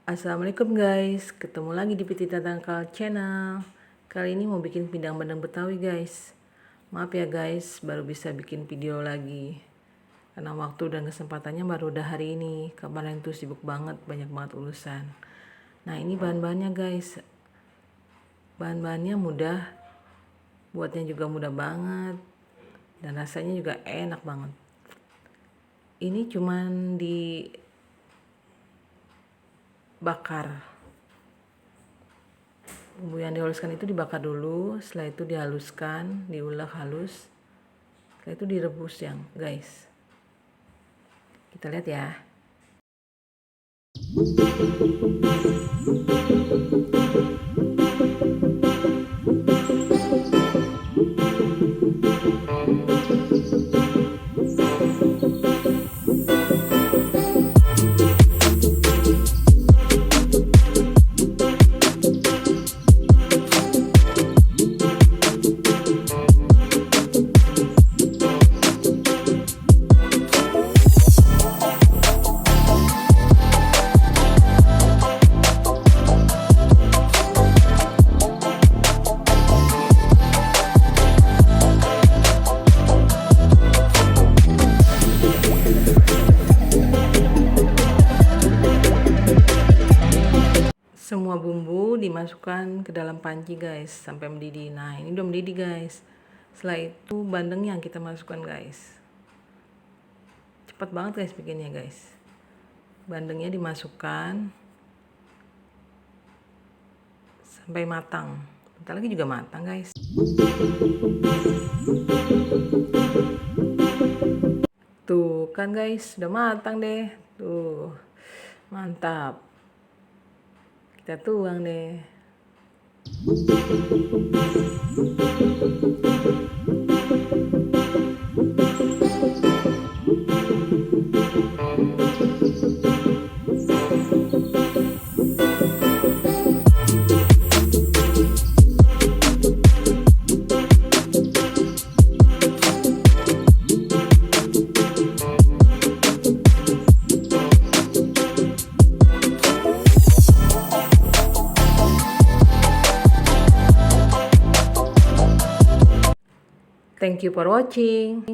Assalamualaikum guys, ketemu lagi di Petita Tangkal Channel. Kali ini mau bikin pindang bandeng Betawi guys. Maaf ya guys, baru bisa bikin video lagi karena waktu dan kesempatannya baru udah hari ini. Kemarin tuh sibuk banget, banyak banget urusan. Nah ini bahan-bahannya guys. Bahan-bahannya mudah, buatnya juga mudah banget, dan rasanya juga enak banget. Ini cuman dibakar. Bumbu yang dihaluskan itu dibakar dulu, setelah itu dihaluskan, diulek halus, setelah itu direbus yang guys. Kita lihat ya. Semua bumbu dimasukkan ke dalam panci guys sampai mendidih. Nah ini udah mendidih guys. Setelah itu bandengnya kita masukkan guys. Cepat banget guys bikinnya guys. Bandengnya dimasukkan sampai matang. Bentar lagi juga matang guys. Tuh kan guys, udah matang deh. Tuh mantap. Kita tuang deh. Thank you for watching.